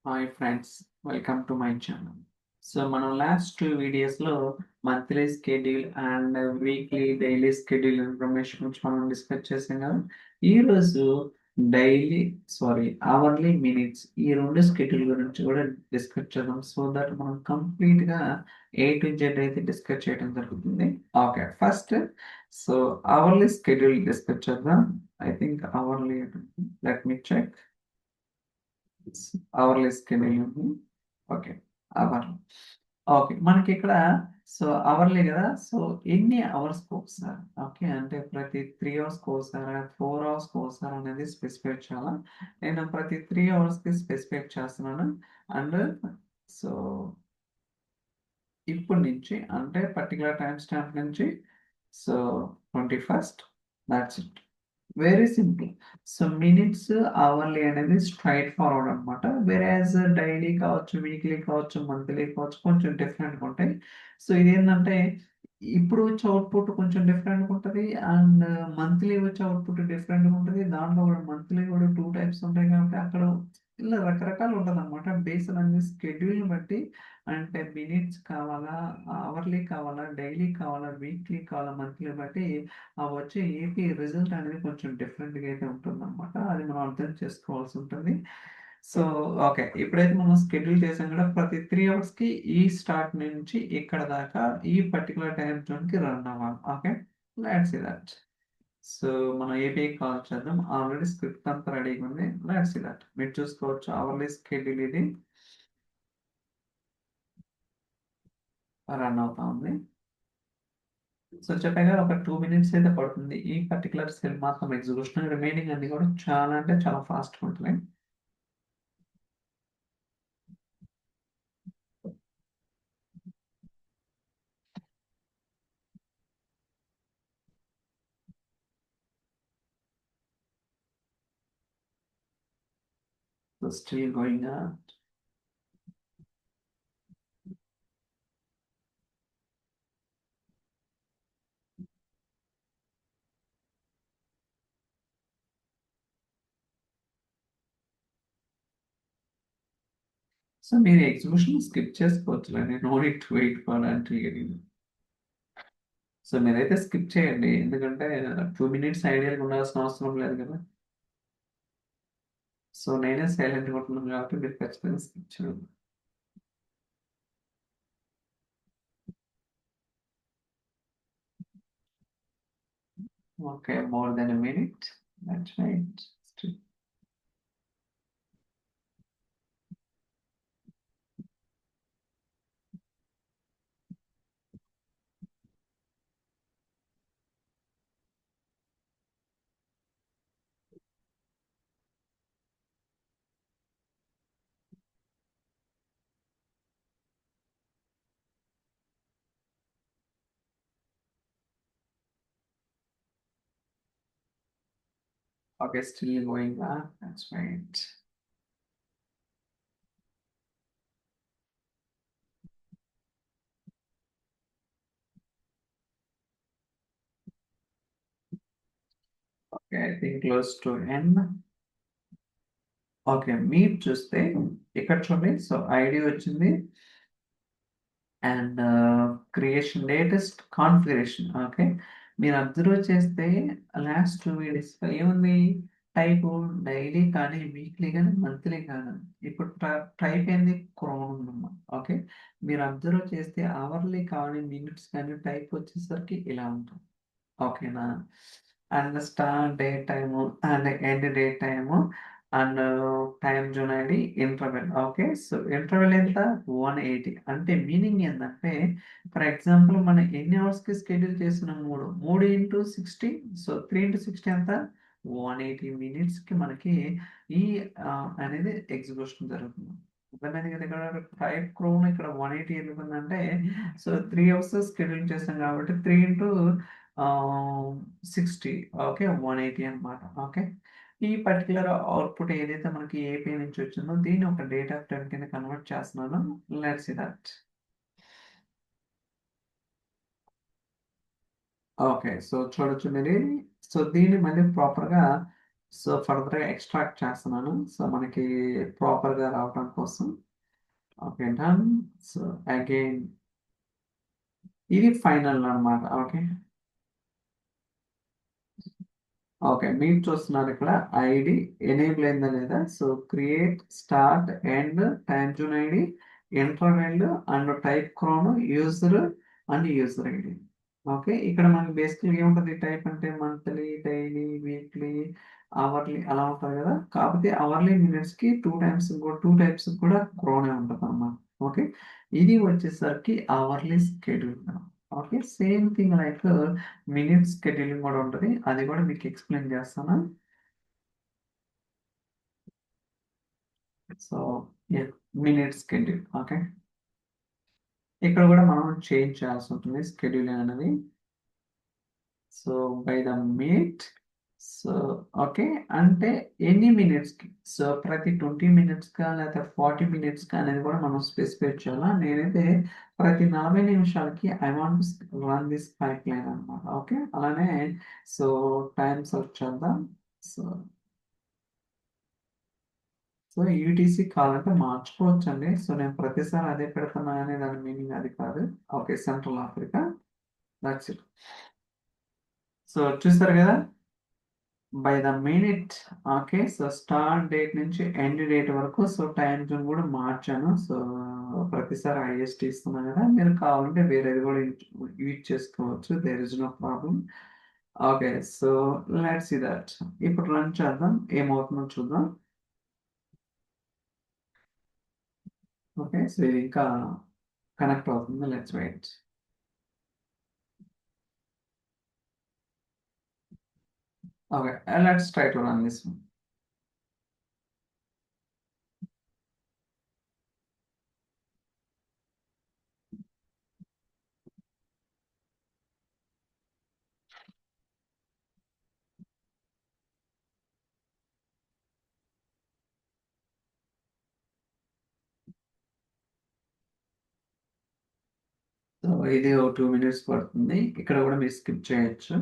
Hi friends, welcome to my channel. So మనం last two వీడియోస్లో monthly schedule and weekly daily schedule information గురించి మనం discuss చేసాం కదా. ఈరోజు డైలీ అవర్లీ మినిట్స్ ఈ రెండు స్కెడ్యూల్ గురించి కూడా డిస్కస్ చేద్దాం. సో దట్ మనం కంప్లీట్గా A to Z అయితే డిస్కస్ చేయడం జరుగుతుంది. Okay, first so hourly schedule discuss చేద్దాం. I think hourly, let me check. Hourly schedule. Okay, hour. Okay, మనకి ఇక్కడ సో అవర్లీ కదా. సో ఎన్ని అవర్స్ ఒకసారి, ఓకే, అంటే ప్రతి 3 అవర్స్ ఒకసారి, 4 అవర్స్ ఒకసారి అనేది స్పెసిఫై చేయాలా. నేను ప్రతి 3 అవర్స్కి స్పెసిఫై చేస్తున్నాను. అండ్ సో ఇప్పటి నుంచి అంటే పర్టికులర్ టైం స్టాంప్ నుంచి so 21st, that's it. Very simple. So minutes hourly అనేది స్ట్రైట్ ఫార్వర్డ్ అనమాట. వేరేజ్ డైలీ కావచ్చు, వీక్లీ కావచ్చు, మంత్లీ కావచ్చు, కొంచెం డిఫరెంట్గా ఉంటాయి. సో ఇదేంటంటే ఇప్పుడు వచ్చే అవుట్పుట్ కొంచెం డిఫరెంట్గా ఉంటుంది, అండ్ మంత్లీ వచ్చే అవుట్పుట్ డిఫరెంట్గా ఉంటుంది. దాంట్లో కూడా మంత్లీ కూడా 2 టైప్స్ ఉంటాయి కాబట్టి అక్కడ ఇలా రకరకాలు ఉంటుంది అనమాట. బేస్డ్ అనేది స్కెడ్యూల్ని బట్టి, అంటే మినిట్స్ కావాలా, అవర్లీ కావాలా, డైలీ కావాలా, వీక్లీ కావాలా, మంత్లీ బట్టి ఆ వచ్చే ఏపీ రిజల్ట్ అనేది కొంచెం డిఫరెంట్గా అయితే ఉంటుందన్నమాట. అది మనం అర్థం చేసుకోవాల్సి ఉంటుంది. సో ఓకే, ఇప్పుడైతే మనం స్కెడ్యూల్ చేసాం కూడా ప్రతి 3 అవర్స్కి ఈ స్టార్ట్ నుంచి ఇక్కడ దాకా ఈ పర్టికులర్ టైం జోన్కి రన్ అవ్వాలి. Okay, let's see that. So మనం ఏపీఐ కాల్ చేద్దాం. ఆల్రెడీ స్క్రిప్ట్ అంతా రెడీగా ఉంది. Let's see that. మీరు చూసుకోవచ్చు అవర్లీ స్కెడ్యూల్ ఇది రన్ అవుతా ఉంది. సో చెప్పాగా ఒక 2 minutes అయితే పడుతుంది ఈ పర్టికులర్ సెల్ మాత్రం ఎగ్జిక్యూషన్. రిమైనింగ్ అన్ని కూడా చాలా అంటే చాలా ఫాస్ట్గా ఉంటున్నాయి. So still going on. So మీరు ఎగ్జిక్యూషన్ స్కిప్ చేసుకోవచ్చు, no need to wait for until getting. So మీరైతే స్కిప్ చేయండి, ఎందుకంటే 2 minutes ఐడియల్గా ఉండాల్సిన అవసరం లేదు కదా. సో నేనే సైలెంట్గా ఉంటున్నాను కాబట్టి మీరు ఖచ్చితంగా స్కిప్ చేయండి. Okay, more than a minute. That's right. Okay, still going on. That's right. Okay, I think close to end. Okay, మీరు చూస్తే ఇక్కడ చూడండి. సో ఐడి వచ్చింది and creation latest configuration. Okay, మీరు అబ్జర్వ్ చేస్తే లాస్ట్ 2 వీడియోస్ ఏముంది, type daily కానీ, weekly కానీ, మంత్లీ కానీ. ఇప్పుడు టైప్ ఏంది, క్రోమ్ ఉందమ్మా. ఓకే, మీరు అబ్జర్వ్ చేస్తే అవర్లీ కానీ, మినిట్స్ కానీ టైప్ వచ్చేసరికి ఇలా ఉంటుంది. ఓకేనా. And start day time and end day time and time zone ID interval. Okay, so interval ఎంత, 180. అంటే మీనింగ్ ఏంటంటే ఫర్ ఎగ్జాంపుల్ మనం ఎన్ని అవర్స్కి స్కెడ్యూల్ చేసిన, మూడు మూడు ఇంటూ 60. సో 3 into 60 ఎంత, 180 minutesకి మనకి ఈ అనేది ఎగ్జిక్యూషన్ జరుగుతుంది. అర్థమైంది కదా. ఇక్కడ టైప్ క్రోమ్ ఇక్కడ 180 ఎందుకుందంటే, సో 3 అవర్స్ స్కెడ్యూల్ చేస్తాం కాబట్టి 3 into 60. ఓకే, 180 అనమాట. ఓకే, ఈ పర్టికులర్ అవుట్పుట్ ఏదైతే మనకి ఏపీ నుంచి వచ్చిందో దీన్ని ఒక డేటా ఫ్రేమ్ కింద కన్వర్ట్ చేస్తున్నాను. Let's see that. Okay, so చూడొచ్చు మీరు. సో దీన్ని మళ్ళీ ప్రాపర్గా సో ఫర్దర్గా ఎక్స్ట్రాక్ట్ చేస్తున్నాను సో మనకి ప్రాపర్గా రావడం కోసం. Okay done. సో అగైన్ ఇది ఫైనల్ అన్నమాట. ఓకే ఓకే మీరు చూస్తున్నారు ఇక్కడ ఐడి ఎనేబుల్ అయిందా లేదా. So create start end time zone ID interval and type crown user and user ID. Okay ఇక్కడ మనకి బేసిక్గా ఏముంటుంది టైప్ అంటే మంత్లీ డైలీ వీక్లీ అవర్లీ అలా ఉంటుంది కదా. కాకపోతే అవర్లీ మినిట్స్కి టూ టైప్స్ కూడా క్రోనే ఉంటుంది అన్నమాట. ఓకే ఇది వచ్చేసరికి hourly schedule. Okay same thing like minutes scheduling కూడా ఉంటుంది. అది కూడా మీకు ఎక్స్ప్లెయిన్ చేస్తాను. So minutes schedule. ఓకే ఇక్కడ కూడా మనం చేంజ్ చేయాల్సి ఉంటుంది స్కెడ్యూల్ అనేది. So by the minute. So okay అంటే ఎన్ని మినిట్స్కి సో ప్రతి 20 మినిట్స్గా లేకపోతే 40 మినిట్స్గా అనేది కూడా మనం స్పెసిఫై చేయాలా. నేనైతే ప్రతి 40 నిమిషాలకి I want run this pipe line అనమాట. ఓకే అలానే సో టైం సెర్చ్ చేద్దాం. సో సో యూటీసీ కావాలంటే మార్చుకోవచ్చు అండి. సో నేను ప్రతిసారి అదే పెడుతున్నా అనే దాని మీనింగ్ అది కాదు. Okay central Africa. That's it. So చూస్తారు కదా by the minute. Okay so start date నుంచి ఎండ్ డేట్ వరకు సో టైం జోన్ కూడా మార్చాను. సో ప్రతిసారి ఐఎస్టీ ఇస్తున్నాను కదా మీరు కావాలంటే వేరేది కూడా యూజ్ చేసుకోవచ్చు. There is no problem. Okay so let's see that. ఇప్పుడు రన్ చేద్దాం ఏమవుతుందో చూద్దాం. ఓకే సో ఇది ఇంకా కనెక్ట్ అవుతుంది. Let's wait. Okay let's try to run this. So ఇది ఒక 2 మినిట్స్ పడుతుంది. ఇక్కడ కూడా మీరు స్కిప్ చేయొచ్చు.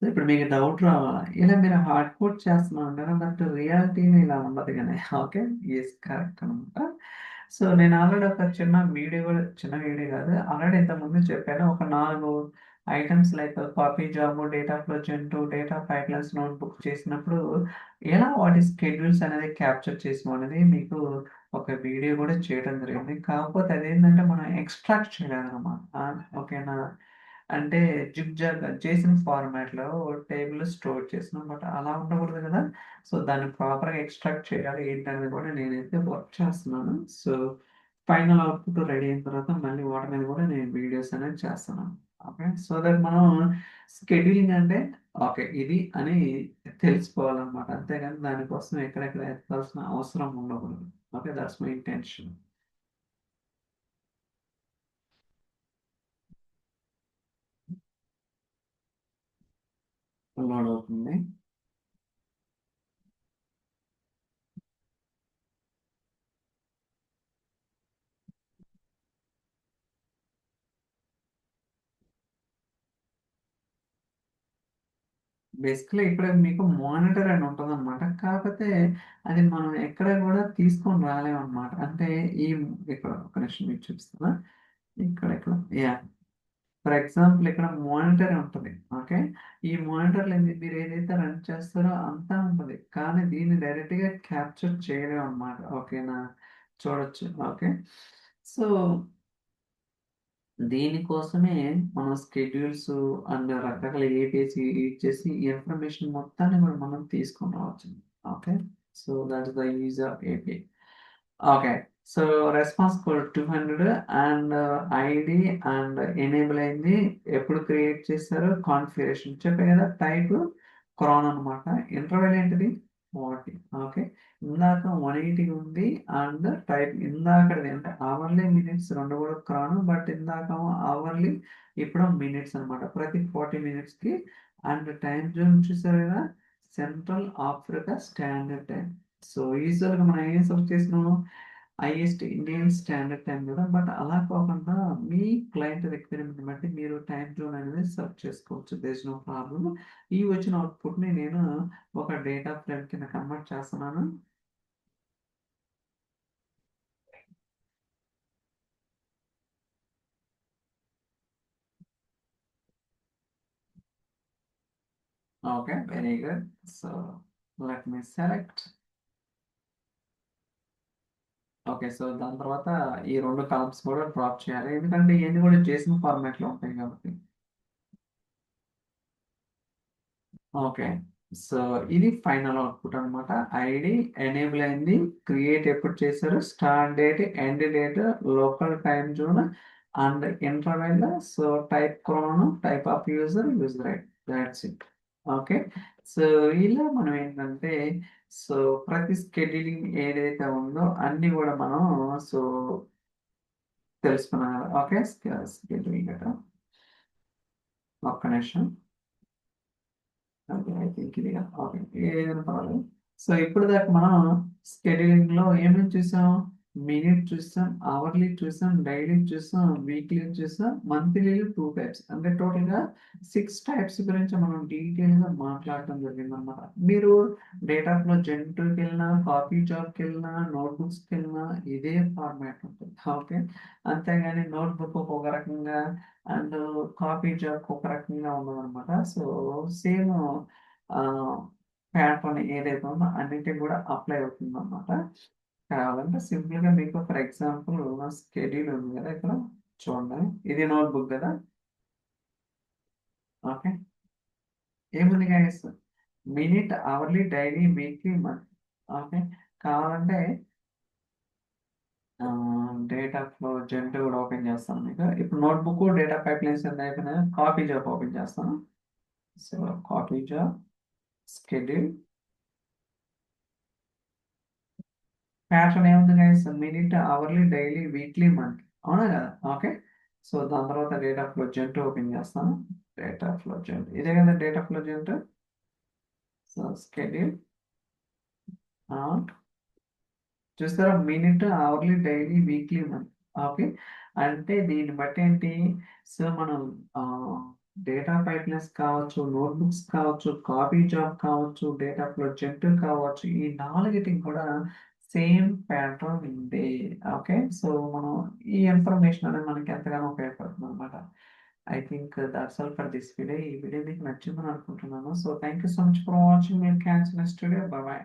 సో ఇప్పుడు మీకు డౌట్ రావాలా ఇలా మీరు హార్డ్ కోడ్ చేస్తున్నా ఉంటారు బట్ రియాలిటీని ఇలా ఉండదు కానీ. ఓకే ఎస్ కరెక్ట్ అనమాట. సో నేను ఆల్రెడీ ఒక చిన్న వీడియో కాదు ఆల్రెడీ ఇంతకుముందు చెప్పాను. ఒక 4 items like copy job data flow gent data pipelines notebook చేసినప్పుడు ఎలా వాటి స్కెడ్యూల్స్ అనేది క్యాప్చర్ చేసాం అనేది మీకు ఒక వీడియో కూడా చేయడం జరిగింది. కాకపోతే అదేంటంటే మనం ఎక్స్ట్రాక్ట్ చేయలేదన్నమాట. ఓకేనా అంటే జిగ్జాగ్ చేసిన ఫార్మాట్లో టేబుల్ స్టోర్ చేసినాం బట్ అలా ఉండకూడదు కదా. సో దాన్ని ప్రాపర్గా ఎక్స్ట్రాక్ట్ చేయాలి ఏంటనేది కూడా నేనైతే వర్క్ చేస్తున్నాను. సో ఫైనల్ అవుట్పుట్ రెడీ అయిన తర్వాత మళ్ళీ వాటి మీద కూడా నేను వీడియోస్ అనేది చేస్తున్నాను. ఓకే సో దట్ మనం స్కెడ్యూలింగ్ అంటే ఓకే ఇది అని తెలుసుకోవాలన్నమాట. అంతేగాని దానికోసం ఎక్కడెక్కడ ఎత్తాల్సిన అవసరం ఉండకూడదు. Okay that's my intention. Load అవుతుంది. బేసికలీ ఇక్కడ మీకు మానిటర్ అని ఉంటుందన్నమాట. కాకపోతే అది మనం ఎక్కడ కూడా తీసుకొని రాలేమన్నమాట. అంటే ఈ ఇక్కడ ఒక నిమిషం మీకు చూపిస్తాను. ఇక్కడ యా ఫర్ ఎగ్జాంపుల్ ఇక్కడ మానిటర్ ఉంటుంది. ఓకే ఈ మానిటర్లో మీరు ఏదైతే రన్ చేస్తారో అంతా ఉంటుంది కానీ దీన్ని డైరెక్ట్గా క్యాప్చర్ చేయలేము అన్నమాట. ఓకేనా చూడొచ్చు. ఓకే సో దీనికోసమే మనం స్కెడ్యూల్స్ అండ్ రకరకాల ఏపీసీ యూజ్ చేసి ఈ ఇన్ఫర్మేషన్ మొత్తాన్ని కూడా మనం తీసుకొని రావచ్చు. Okay so that is the use of AP. Okay so response code 200 and ID and enable అయింది. ఎప్పుడు క్రియేట్ చేశారో కాన్ఫిగరేషన్ చెప్పే కదా. టైప్ క్రాన్ అనమాట. ఇంటర్వెల్ ఏంటిది 40. ఓకే ఇందాక 180 ఉంది అండ్ టైప్ ఇందాకది అంటే అవర్లీ మినిట్స్ రెండు కూడా క్రాను బట్ ఇందాక అవర్లీ ఇప్పుడు మినిట్స్ అనమాట. ప్రతి 40 మినిట్స్కి అండ్ టైం జోన్ చూసారు కదా central Africa standard time. So యూజువల్గా మనం ఏం సెలెక్ట్ చేసినాము హైయెస్ట్ ఇండియన్ స్టాండర్డ్ టైం కదా, బట్ అలా కాకుండా మీ క్లయింట్ రిక్వైర్మెంట్ బట్టి మీరు టైం జోన్ అనేది సెర్చ్ చేసుకోవచ్చు. There's no problem. ఈ వచ్చిన అవుట్పుట్ని నేను ఒక డేటా ఫ్రేమ్ కింద కన్వర్ట్ చేస్తున్నాను. Okay, very good. So let me select. Okay, so దాని తర్వాత ఈ రెండు కాలమ్స్ కూడా డ్రాప్ చేయాలి, ఎందుకంటే ఇవన్నీ కూడా చేసిన ఫార్మాట్లో ఉంటాయి కాబట్టి. ఓకే, సో ఇది ఫైనల్ అవుట్పుట్ అన్నమాట. ఐడి ఎనేబుల్ అయింది. క్రియేట్ ఎప్పుడు చేశారు, start date, end date, local time zone and interval. So type crown, type of user, user ID, that's it. Okay, so ఇలా మనం ఏంటంటే సో ప్రతి స్కెడ్యూలింగ్ ఏదైతే ఉందో అన్ని కూడా మనం సో తెలుసుకున్నాం కదా. ఓకే, స్కెడ్యూలింగ్ కదా, ఒక్క నిమిషం. ఓకే, ఐ థింక్ ఇది ఓకే, ఏదైనా పర్వాలేదు. సో ఇప్పుడు దాకా మనం స్కెడ్యూలింగ్ లో ఏమేమి చూసాం, మినిట్ చూసాం, అవర్లీ చూసాం, డైలీ చూసాం, వీక్లీ చూసాం, మంత్లీ 2 టైప్స్, అంటే టోటల్ గా 6 టైప్స్ గురించి మనం డీటెయిల్ గా మాట్లాడటం జరిగింది అనమాట. మీరు డేటా ఫ్లో జెంట్కి వెళ్ళినా, కాపీ జాబ్కి వెళ్ళినా, నోట్బుక్స్కి వెళ్ళినా ఇదే ఫార్మాట్ ఉంటుంది. ఓకే, అంతేగాని నోట్బుక్ ఒక రకంగా అండ్ కాపీ జాబ్ ఒక రకంగా ఉన్నదన్నమాట. సో సేమ్ ప్యాటర్న్ ఏదైతే ఉందో అన్నిటికి కూడా అప్లై అవుతుంది అన్నమాట. కావాలంటే సింపుల్ గా మీకు ఫర్ ఎగ్జాంపుల్ స్కెడ్యూల్ ఉంది కదా ఇక్కడ, చూడండి. ఇది నోట్బుక్ కదా. ఓకే, ఏముంది guys, minute, hourly, daily, weekly, month. Okay, కావాలంటే డేటా ఫ్లో జెంట్ కూడా ఓపెన్ చేస్తాను మీకు. ఇప్పుడు నోట్బుక్ డేటా పైప్ లైన్స్ ఎంత అయిపోయినాయి, కాపీ జాబ్ ఓపెన్ చేస్తాను. So copy job, schedule, pattern ఏముంది guys, minute, hourly, daily, weekly, month. అవునా కదా. ఓకే, సో దాని తర్వాత డేటా ఫ్లో జెంట్ ఓపెన్ చేస్తాను. డేటా ఫ్లో జెంట్ ఇదే కదా data flow gent. So schedule, చూస్తారా, minute, hourly, daily, weekly, month. Okay, అంటే దీన్ని బట్టి ఏంటి, సో మనం డేటా పైప్లైన్స్ కావచ్చు, నోట్బుక్స్ కావచ్చు, కాపీ జాబ్ కావచ్చు, డేటా ఫ్లో జెట్ కావచ్చు, ఈ నాలుగిటికి కూడా సేమ్ ప్యాటర్న్ ఉంది. ఓకే, సో మనం ఈ ఇన్ఫర్మేషన్ అనేది మనకి ఎంతగానో ఉపయోగపడుతుంది అనమాట. I think that's all for this video. ఈ వీడియో మీకు నచ్చిందని అనుకుంటున్నాను. So thank you so much for watching. మీరు క్యాన్స్ నెక్స్ట్ వీడియో. బాయ్.